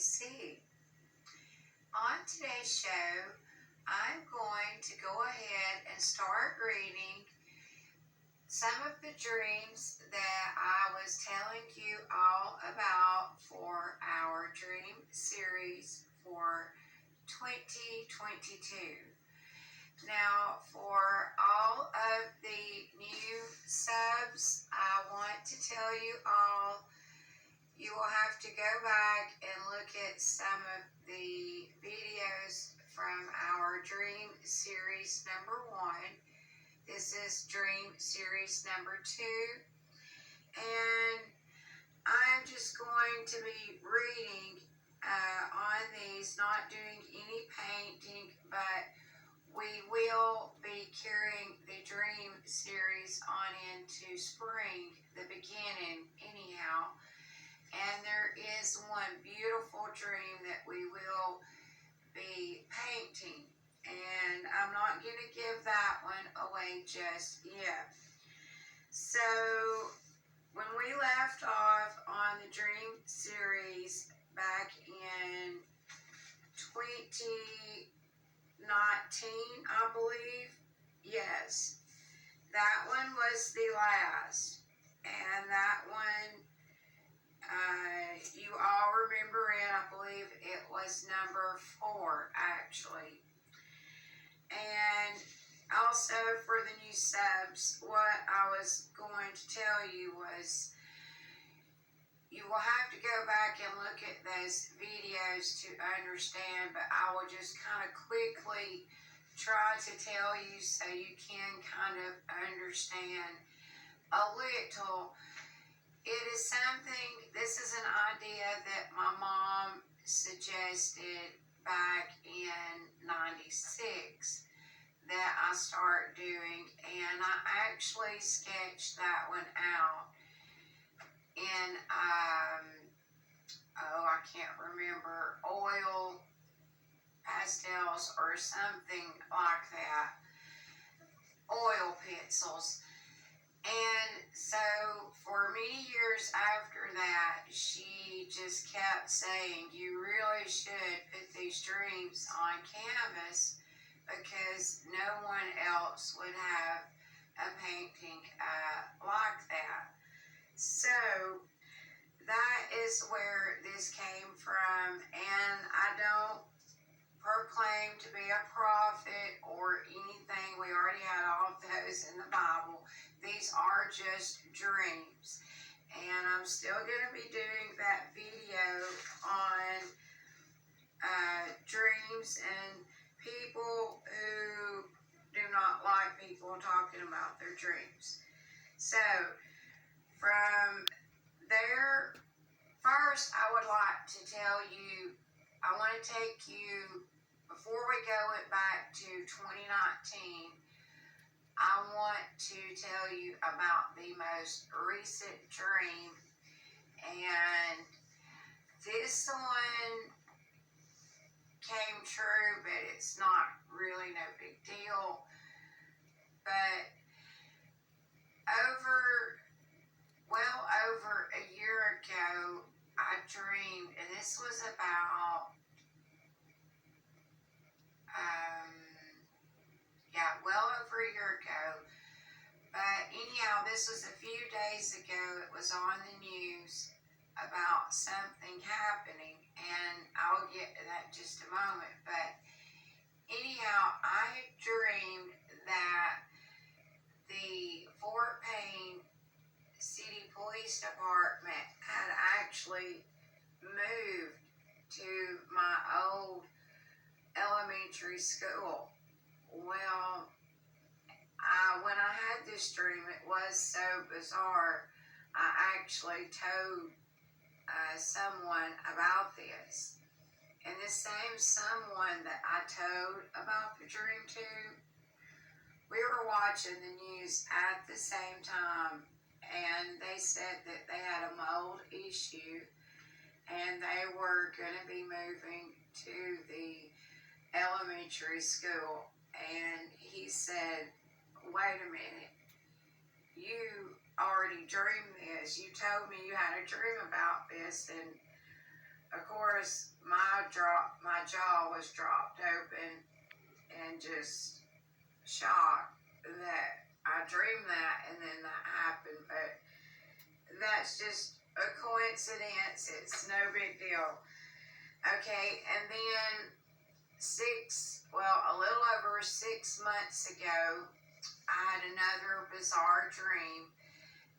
JC. On today's show, I'm going to go ahead and start reading some of the dreams that I was telling you all about for our dream series for 2022. Now, for all of the new subs, I want to tell you all you will have to go back and look at some of the videos from our Dream Series number 1. This is Dream Series number 2. And I'm just going to be reading on these, not doing any painting, but we will be carrying the Dream Series on into spring, the beginning, anyhow. And there is one beautiful dream that we will be painting. And I'm not going to give that one away just yet. So, when we left off on the Dream Series back in 2019, I believe. Yes. That one was the last. And that one, you all remember it. I believe it was number 4, actually. And also for the new subs, what I was going to tell you was you will have to go back and look at those videos to understand, but I will just kind of quickly try to tell you so you can kind of understand a little. It is something, this is an idea that my mom suggested back in 96 that I start doing, and I actually sketched that one out in, I can't remember, oil pastels or something like that, oil pencils. And so for many years after that, she just kept saying, you really should put these dreams on canvas because no one else would have a painting like that. So that is where this came from, and I don't proclaim to be a prophet or anything. We already had all of those in the Bible. These are just dreams. And I'm still going to be doing that video on dreams and people who do not like people talking about their dreams. So, from there, first I would like to tell you, I want to take you, before we go back to 2019, I want to tell you about the most recent dream. And this one came true, but it's not really no big deal. But over a year ago, I dreamed, and this was about over a year ago. But anyhow, this was a few days ago. It was on the news about something happening, and I'll get to that in just a moment. But anyhow, I dreamed that the Fort Payne City Police Department had actually moved to my old elementary school. Well, when I had this dream, it was so bizarre. I actually told someone about this. And the same someone that I told about the dream to, we were watching the news at the same time, and they said that they had a mold issue, and they were going to be moving to the elementary school. And he said, wait a minute, you already dreamed this. You told me you had a dream about this, and of course, my jaw was dropped open and just shocked that I dreamed that and then that happened. But that's just a coincidence. It's no big deal. Okay, and then a little over 6 months ago, I had another bizarre dream,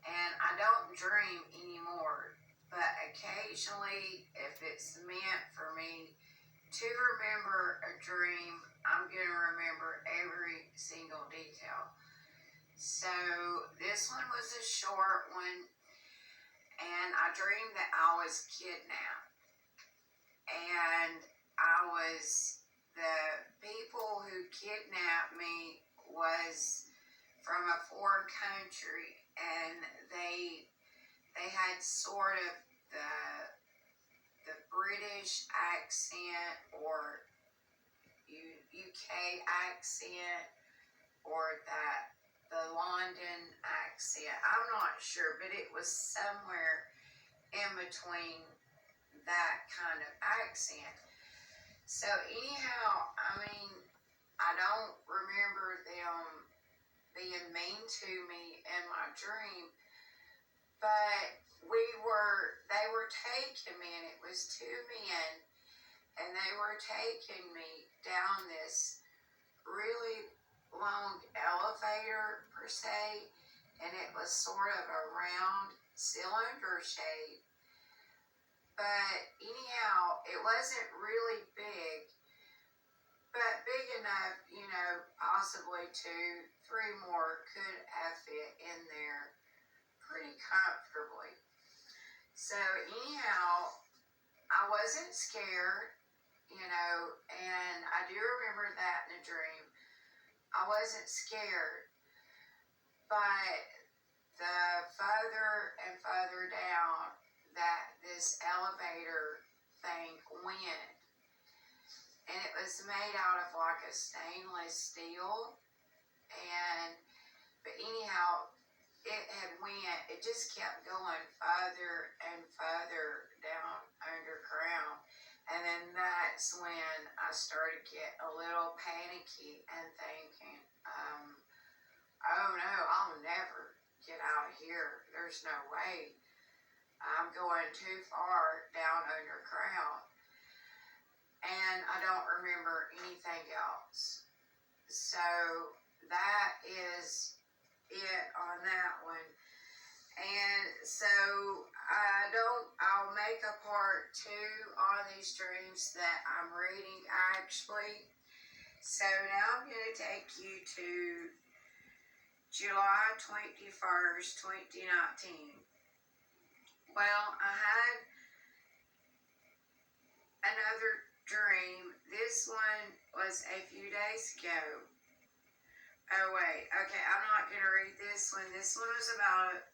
and I don't dream anymore. But occasionally, if it's meant for me to remember a dream, I'm going to remember every single detail. So this one was a short one, and I dreamed that I was kidnapped. And the people who kidnapped me was from a foreign country, and they had sort of the British accent or UK accent or the London accent. I'm not sure, but it was somewhere in between that kind of accent. So anyhow, I mean, I don't remember them being mean to me in my dream, but they were taking me, and it was two men, and they were taking me down this really long elevator per se, and it was sort of a round cylinder shape. But anyhow, it wasn't really big, but big enough, possibly 2, 3 more could have fit in there pretty comfortably. So anyhow, I wasn't scared, and I do remember that in a dream. I wasn't scared, but the further and further down that this elevator thing went, and it was made out of like a stainless steel, but anyhow, it just kept going further and further down underground. And then that's when I started getting a little panicky and thinking, oh no, I'll never get out of here. There's no way. I'm going too far down underground. And I don't remember anything else. So that is it on that one. And so I'll make a part 2 on these dreams that I'm reading actually. So now I'm going to take you to July 21st, 2019. Well, I had another dream. This one was a few days ago. Oh wait, okay, I'm not going to read this one. This one was about a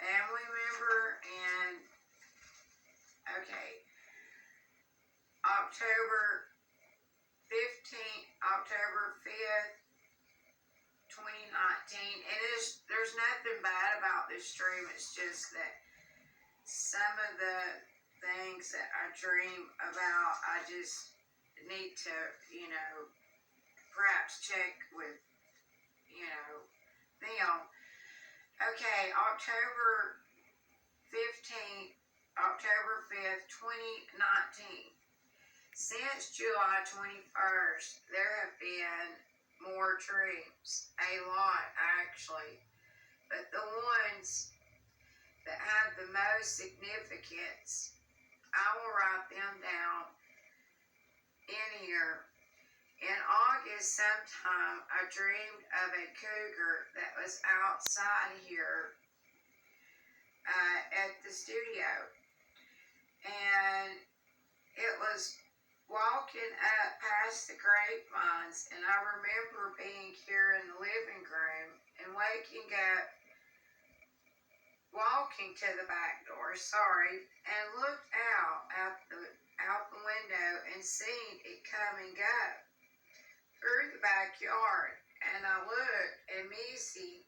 family member, and okay, October 5th, 2019, and there's nothing bad about this dream. It's just that some of the things that I dream about, I just need to, perhaps check with, them. Okay, October 5th, 2019. Since July 21st, there have been more dreams. A lot, actually. But the ones that have the most significance, I will write them down in here. In August sometime, I dreamed of a cougar that was outside here at the studio. And it was walking up past the grapevines, and I remember being here in the living room and waking up, walking to the back door, and looked out the window and seen it coming up through the backyard. And I looked, and Missy,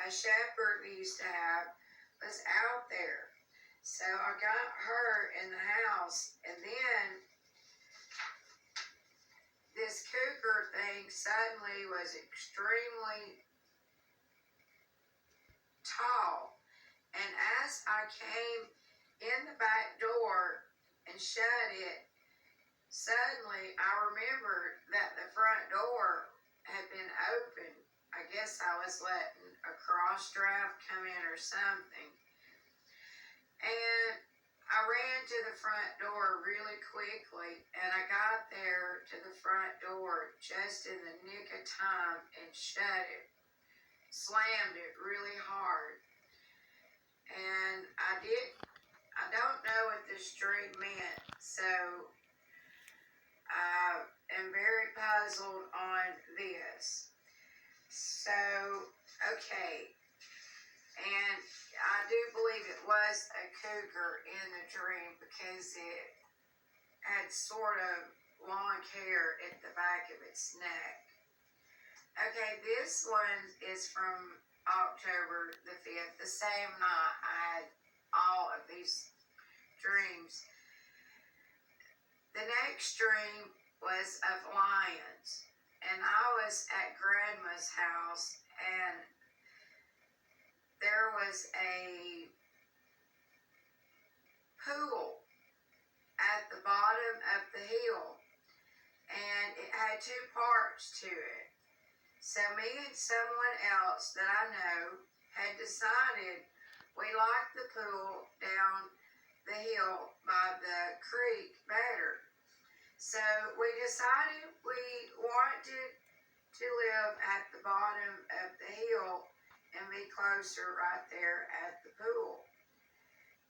a shepherd we used to have, was out there. So I got her in the house, and then this cougar thing suddenly was extremely tall. And as I came in the back door and shut it, suddenly I remembered that the front door had been open. I guess I was letting a cross draft come in or something. And I ran to the front door really quickly, and I got there to the front door just in the nick of time and shut it, slammed it really hard. And I don't know what this dream meant, so I am very puzzled on this. So, okay, and I do believe it was a cougar in the dream because it had sort of long hair at the back of its neck. Okay, this one is from October the 5th, the same night I had all of these dreams. The next dream was of lions, and I was at Grandma's house, and there was a pool at the bottom of the hill, and it had two parts to it. So me and someone else that I know had decided we liked the pool down the hill by the creek better. So we decided we wanted to live at the bottom of the hill and be closer right there at the pool.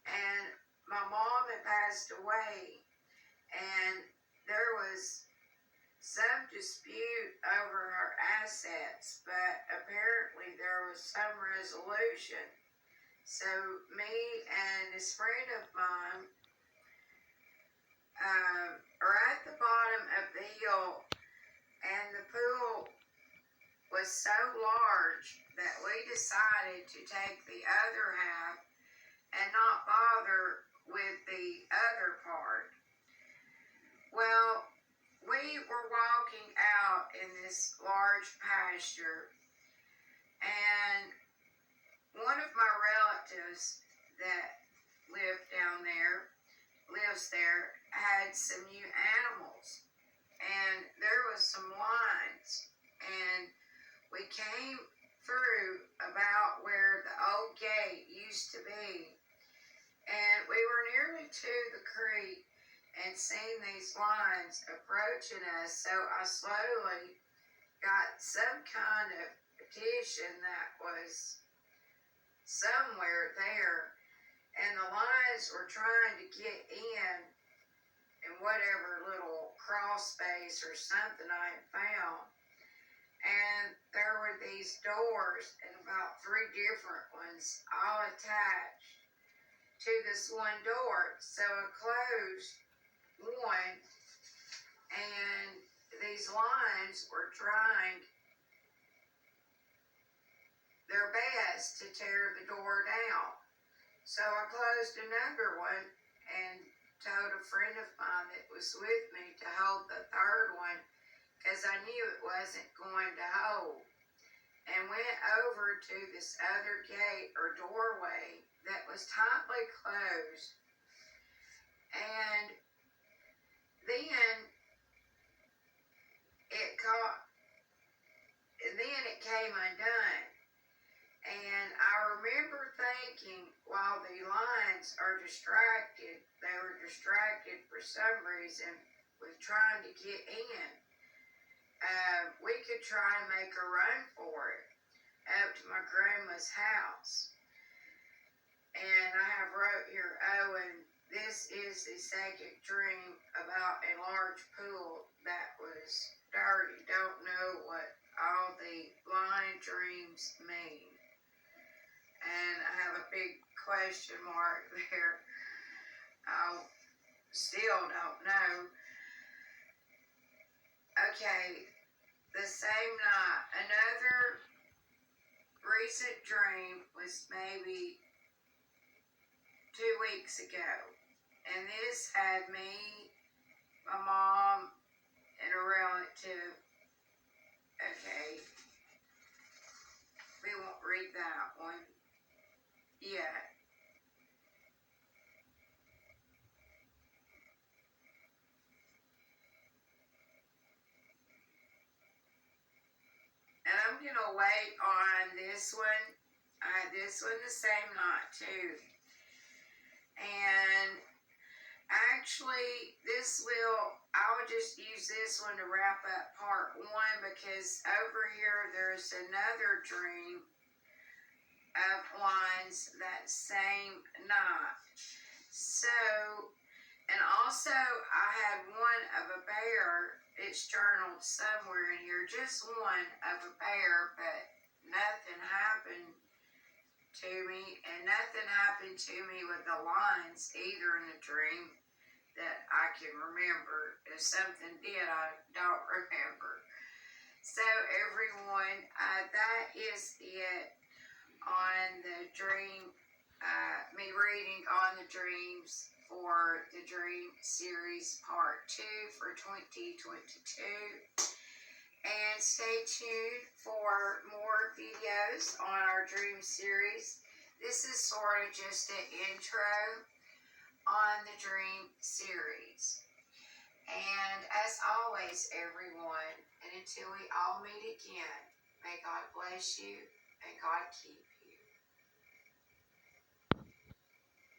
And my mom had passed away, and there was some dispute over her assets, but apparently there was some resolution. So me and this friend of mine are at the bottom of the hill, and the pool was so large that we decided to take the other half and not bother with the other part. Well, we were walking out in this large pasture, and one of my relatives that lives there, had some new animals, and there was some lines, and we came through about where the old gate used to be, and we were nearly to the creek and seen these lines approaching us, so I slowly got some kind of petition that was somewhere there, and the lions were trying to get in whatever little crawl space or something I had found, and there were these doors, and about 3 different ones all attached to this one door, so I closed one, and these lions were trying their best to tear the door down. So I closed another one and told a friend of mine that was with me to hold the third one because I knew it wasn't going to hold, and went over to this other gate or doorway that was tightly closed, and then it came undone. And I remember thinking, while the lions are distracted, they were distracted for some reason with trying to get in. We could try and make a run for it up to my grandma's house. And I have wrote here, oh, and this is the second dream about a large pool that was dirty. Don't know what all the line dreams mean. And I have a big question mark there. I still don't know. Okay, the same night, another recent dream was maybe 2 weeks ago. And this had me, my mom, and a relative. Okay, we won't read that one yet. And I'm gonna wait on this one. This one the same night too. And actually, I will just use this one to wrap up part one because over here there's another dream of Juan's that same night. So, and also I had one of a bear. It's journaled somewhere in here, just one of a bear, but nothing happened to me, and nothing happened to me with the lines either in the dream that I can remember. If something did, I don't remember. So everyone, that is it on the dream, me reading on the dreams for the Dream Series Part 2 for 2022. And stay tuned for more videos on our Dream Series. This is sort of just an intro on the Dream Series. And as always, everyone, and until we all meet again, may God bless you and God keep you.